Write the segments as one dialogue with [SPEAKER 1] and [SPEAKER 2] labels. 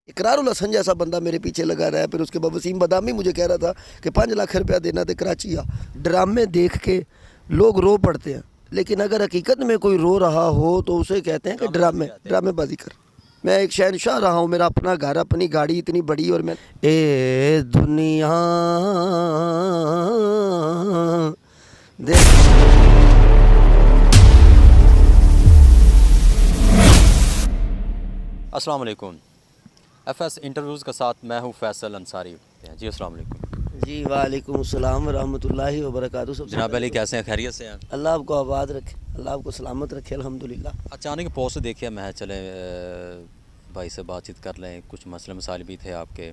[SPEAKER 1] اقرار الحسن جیسا بندہ میرے پیچھے لگا رہا ہے. پھر اس کے بعد وسیم بادامی مجھے کہہ رہا تھا کہ 5 لاکھ روپیہ دینا تھے کراچی. ڈرامے دیکھ کے لوگ رو پڑتے ہیں، لیکن اگر حقیقت میں کوئی رو رہا ہو تو اسے کہتے ہیں کہ ڈرامے بازی کر. میں ایک شہنشاہ رہا ہوں، میرا اپنا گھر، اپنی گاڑی اتنی بڑی، اور میں اے دنیا
[SPEAKER 2] السلام علیکم. ایف ایس انٹرویوز کے ساتھ میں ہوں فیصل انصاری. جی السلام علیکم.
[SPEAKER 1] جی وعلیکم السلام ورحمۃ اللہ وبرکاتہ.
[SPEAKER 2] جناب علی کیسے ہیں؟ خیریت سے ہیں؟
[SPEAKER 1] اللہ آپ کو آباد رکھے، اللہ آپ کو سلامت رکھے، الحمدللہ.
[SPEAKER 2] اچانک پوسٹ دیکھے میں چلے بھائی سے بات چیت کر لیں، کچھ مسئلے مسائل بھی تھے آپ کے،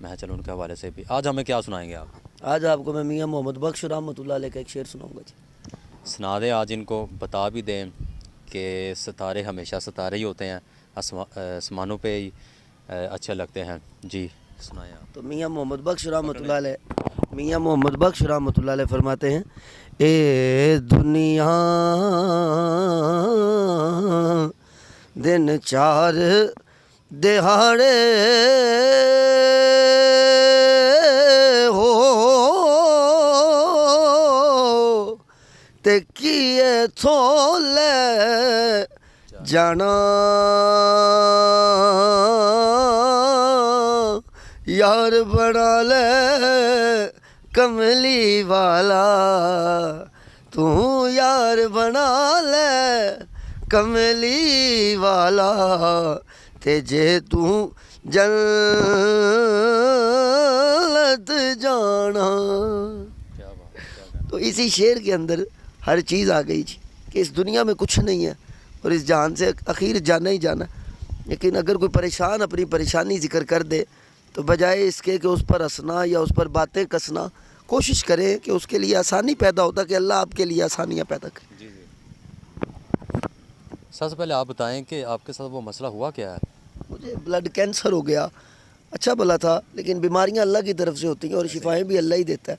[SPEAKER 2] میں چلو ان کے حوالے سے بھی. آج ہمیں کیا سنائیں گے آپ؟
[SPEAKER 1] آج آپ کو میں میاں محمد بخش رحمۃ اللہ علیہ کا ایک شعر سناؤں گا. جی
[SPEAKER 2] سنا دیں. آج ان کو بتا بھی دیں کہ ستارے ہمیشہ ستارے ہی ہوتے ہیں، آسمانوں پہ ہی اچھے لگتے ہیں. جی سنائیں آپ.
[SPEAKER 1] تو میاں محمد بخش رحمۃ اللہ علیہ فرماتے ہیں: اے دنیا دن 4 دہاڑے ہو تے کیے تھولے جانا یار بنا لے کملی والا، تو یار بنا لے کملی والا، تے جے تو جنت جانا. تو اسی شعر کے اندر ہر چیز آ گئی جی کہ اس دنیا میں کچھ نہیں ہے اور اس جہان سے اخیر جانا ہی جانا. لیکن اگر کوئی پریشان اپنی پریشانی ذکر کر دے تو بجائے اس کے کہ اس پر ہنسنا یا اس پر باتیں کسنا، کوشش کریں کہ اس کے لیے آسانی پیدا ہوتا کہ اللہ آپ کے لیے آسانیاں پیدا کرے.
[SPEAKER 2] جی سب سے پہلے آپ بتائیں کہ آپ کے ساتھ وہ مسئلہ ہوا کیا ہے؟
[SPEAKER 1] مجھے بلڈ کینسر ہو گیا. اچھا بھلا تھا، لیکن بیماریاں اللہ کی طرف سے ہوتی ہیں اور شفائیں بھی اللہ ہی دیتا ہے.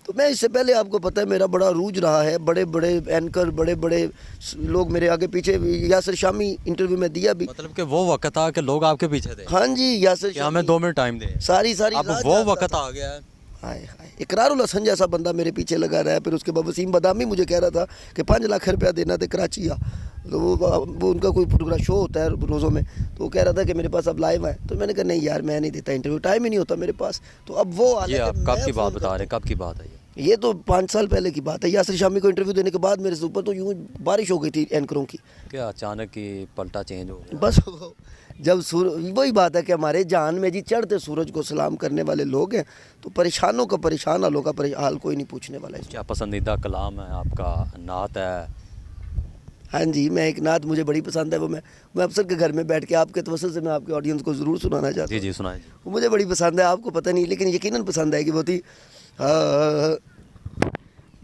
[SPEAKER 1] تو میں اس سے پہلے آپ کو پتہ ہے میرا بڑا عروج رہا ہے، بڑے بڑے اینکر، بڑے بڑے لوگ میرے آگے پیچھے. یاسر شامی انٹرویو میں دیا بھی.
[SPEAKER 2] مطلب کہ وہ وقت تھا کہ لوگ آپ کے پیچھے تھے.
[SPEAKER 1] ہاں جی یاسر
[SPEAKER 2] کہ ہمیں 2 منٹ ٹائم دیں.
[SPEAKER 1] ساری
[SPEAKER 2] اب وہ وقت آ گیا ہے.
[SPEAKER 1] ہائے ہائے، اقرار الحسن جیسا بندہ میرے پیچھے لگا رہا ہے. پھر اس کے بعد وسیم بادامی مجھے کہہ رہا تھا کہ 5 لاکھ روپیہ دینا تھے کراچی. تو وہ ان کا کوئی پروگرام شو ہوتا ہے روزوں میں، تو وہ کہہ رہا تھا کہ میرے پاس اب لائیو ہے. تو میں نے کہا نہیں یار میں نہیں دیتا انٹرویو، ٹائم ہی نہیں ہوتا میرے پاس. تو اب وہ
[SPEAKER 2] یہ آپ کب کی بات بتا رہے ہیں؟ کب کی بات ہے
[SPEAKER 1] یہ تو 5 سال پہلے کی بات ہے. یاسر شامی کو انٹرویو دینے کے بعد میرے سے اوپر تو یوں بارش ہو گئی تھی اینکروں کی.
[SPEAKER 2] کیا اچانک ہی پلٹا چینج ہو گیا؟
[SPEAKER 1] بس جب وہی بات ہے کہ ہمارے جہان میں جی چڑھتے سورج کو سلام کرنے والے لوگ ہیں، تو پریشانوں کا پریشان، حالوں کا حال کوئی نہیں پوچھنے والا ہے.
[SPEAKER 2] کیا پسندیدہ کلام ہے آپ کا؟ نعت ہے؟
[SPEAKER 1] ہاں جی، میں ایک نعت مجھے بڑی پسند ہے. وہ میں افسر کے گھر میں بیٹھ کے آپ کے توسل سے میں آپ کے آڈینس کو ضرور سنانا چاہتا ہوں.
[SPEAKER 2] جی سنائیں.
[SPEAKER 1] وہ مجھے بڑی پسند ہے، آپ کو پتہ نہیں لیکن یقیناً پسند ہے کہ وہ تھی: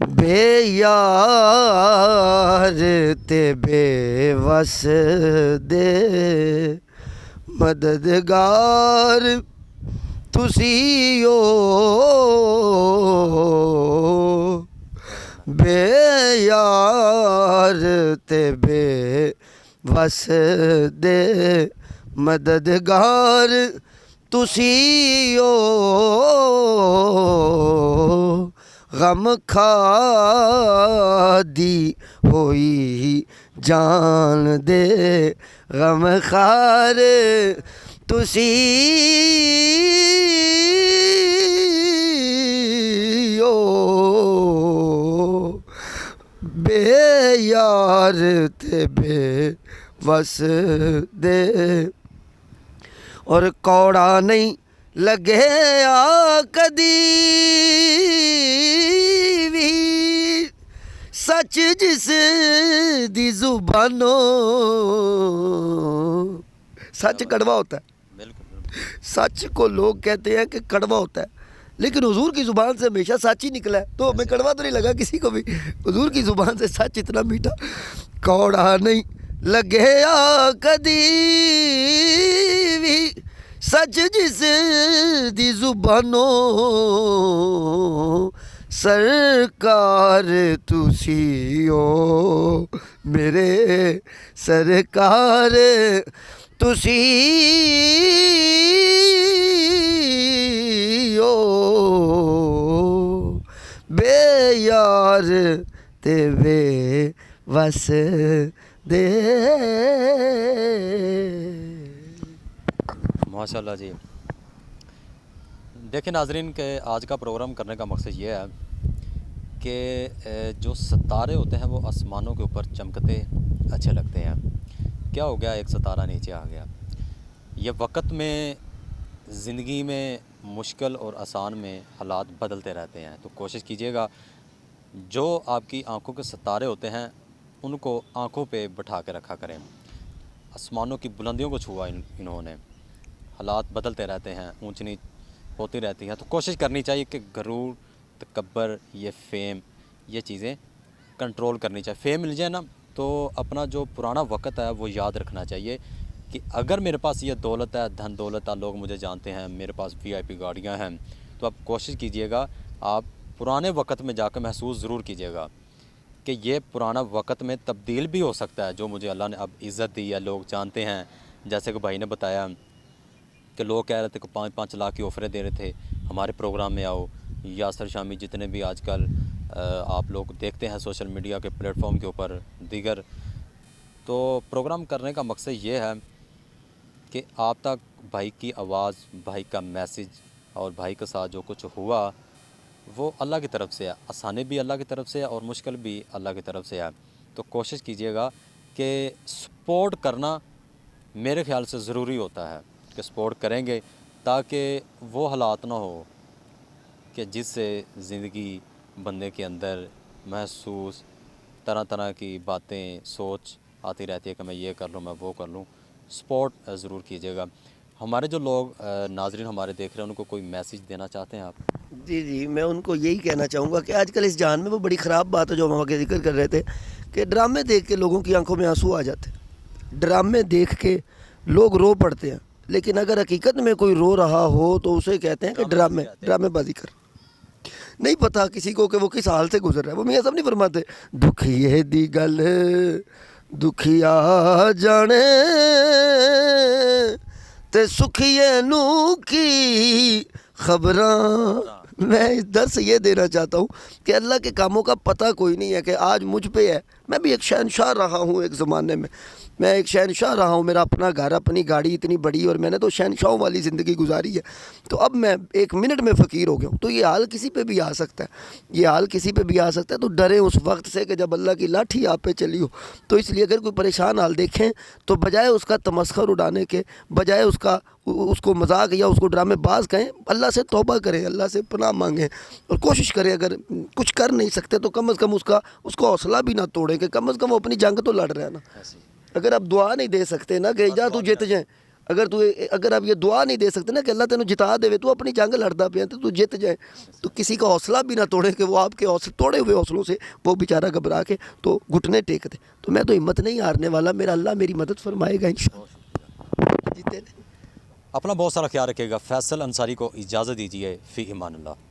[SPEAKER 1] بے یار تے بے وس دے مددگار تسی ہو، بے یار تے بے وس دے مددگار تسی ہو، غم کھا دی ہوئی جان دے غم خار تسی ہو، بے یار تے بے وس دے. اور کوڑا نہیں لگے آ کدی بھی سچ جس دی زبانوں. سچ کڑوا ہوتا ہے، سچ کو لوگ کہتے ہیں کہ کڑوا ہوتا ہے، لیکن حضور کی زبان سے ہمیشہ سچ ہی نکلا ہے. تو ہمیں کڑوا تو نہیں لگا کسی کو بھی، حضور کی زبان سے سچ اتنا میٹھا. کوڑا نہیں لگے آ کدی بھی سچ جس دی زبانوں، سرکار تسی ہو میرے سرکار تسی یار تے وے وس دے.
[SPEAKER 2] ماشاء اللہ جی. دیکھیں ناظرین کہ آج کا پروگرام کرنے کا مقصد یہ ہے کہ جو ستارے ہوتے ہیں وہ آسمانوں کے اوپر چمکتے اچھے لگتے ہیں. کیا ہو گیا, ایک ستارہ نیچے آ گیا. یہ وقت میں زندگی میں مشکل اور آسان میں حالات بدلتے رہتے ہیں, تو کوشش کیجیے گا جو آپ کی آنکھوں کے ستارے ہوتے ہیں ان کو آنکھوں پہ بٹھا کے رکھا کریں. آسمانوں کی بلندیوں کو چھوا انہوں نے. حالات بدلتے رہتے ہیں, اونچ نیچ ہوتی رہتی ہیں, تو کوشش کرنی چاہیے کہ غرور, تکبر, یہ فیم, یہ چیزیں کنٹرول کرنی چاہیے. فیم مل جائے نا تو اپنا جو پرانا وقت ہے وہ یاد رکھنا چاہیے کہ اگر میرے پاس یہ دولت ہے, دھن دولت ہے, لوگ مجھے جانتے ہیں, میرے پاس VIP گاڑیاں ہیں, تو آپ کوشش کیجئے گا آپ پرانے وقت میں جا کے محسوس ضرور کیجئے گا کہ یہ پرانا وقت میں تبدیل بھی ہو سکتا ہے. جو مجھے اللہ نے اب عزت دی ہے, لوگ جانتے ہیں, جیسے کہ بھائی نے بتایا کہ لوگ کہہ رہے تھے کہ 5-5 لاکھ کی آفریں دے رہے تھے ہمارے پروگرام میں آؤ. یاسر شامی, جتنے بھی آج کل آپ لوگ دیکھتے ہیں سوشل میڈیا کے پلیٹ فارم کے اوپر دیگر, تو پروگرام کرنے کا مقصد یہ ہے کہ آپ تک بھائی کی آواز, بھائی کا میسج اور بھائی کے ساتھ جو کچھ ہوا وہ اللہ کی طرف سے ہے. آسانی بھی اللہ کی طرف سے ہے اور مشکل بھی اللہ کی طرف سے ہے. تو کوشش کیجئے گا کہ سپورٹ کرنا میرے خیال سے ضروری ہوتا ہے کہ سپورٹ کریں گے تاکہ وہ حالات نہ ہو کہ جس سے زندگی بندے کے اندر محسوس طرح طرح کی باتیں, سوچ آتی رہتی ہے کہ میں یہ کر لوں, میں وہ کر لوں. سپورٹ ضرور کیجیے گا. ہمارے جو لوگ ناظرین ہمارے دیکھ رہے ہیں ان کو کوئی میسیج دینا چاہتے ہیں آپ؟
[SPEAKER 1] جی جی, میں ان کو یہی کہنا چاہوں گا کہ آج کل اس جہان میں وہ بڑی خراب بات ہے جو ہم آگے ذکر کر رہے تھے کہ ڈرامے دیکھ کے لوگوں کی آنکھوں میں آنسو آ جاتے ہیں. ڈرامے دیکھ کے لوگ رو پڑتے ہیں, لیکن اگر حقیقت میں کوئی رو رہا ہو تو اسے کہتے ہیں کہ ڈرامے بازی کر. نہیں پتہ کسی کو کہ وہ کس حال سے گزر رہا ہے. وہ میاں صاحب نہیں فرماتے دکھیے دی گل دکھیا جانے تے سکھیے نو کی خبراں. میں اس درس سے یہ دینا چاہتا ہوں کہ اللہ کے کاموں کا پتہ کوئی نہیں ہے کہ آج مجھ پہ ہے. میں بھی ایک شہنشاہ رہا ہوں ایک زمانے میں ایک شہنشاہ رہا ہوں. میرا اپنا گھر, اپنی گاڑی اتنی بڑی, اور میں نے تو شہنشاہوں والی زندگی گزاری ہے. تو اب میں 1 منٹ میں فقیر ہو گیا ہوں. تو یہ حال کسی پہ بھی آ سکتا ہے, یہ حال کسی پہ بھی آ سکتا ہے. تو ڈریں اس وقت سے کہ جب اللہ کی لاٹھی آپ پہ چلی ہو. تو اس لیے اگر کوئی پریشان حال دیکھیں تو بجائے اس کا تمسخر اڑانے کے, بجائے اس کو مذاق یا اس کو ڈرامے باز کہیں, اللہ سے توبہ کریں, اللہ سے پناہ مانگیں اور کوشش کریں. اگر کچھ کر نہیں سکتے تو کم از کم اس کو حوصلہ بھی نہ توڑیں کہ کم از کم وہ اپنی جنگ تو لڑ رہا ہے نا. اگر آپ دعا نہیں دے سکتے نا کہ جا تو جیت جائیں, اگر آپ یہ دعا نہیں دے سکتے نا کہ اللہ تینوں جتا دے, تو اپنی جنگ لڑتا پیا تو جیت جائیں. تو کسی کا حوصلہ بھی نہ توڑیں کہ وہ آپ کے توڑے ہوئے حوصلوں سے وہ بیچارہ گھبرا کے تو گھٹنے ٹیک دے. تو میں تو ہمت نہیں ہارنے والا, میرا اللہ میری مدد فرمائے گا انشاءاللہ.
[SPEAKER 2] اپنا بہت سارا خیال رکھے گا. فیصل انصاری کو اجازت دیجیے. فی امان اللہ.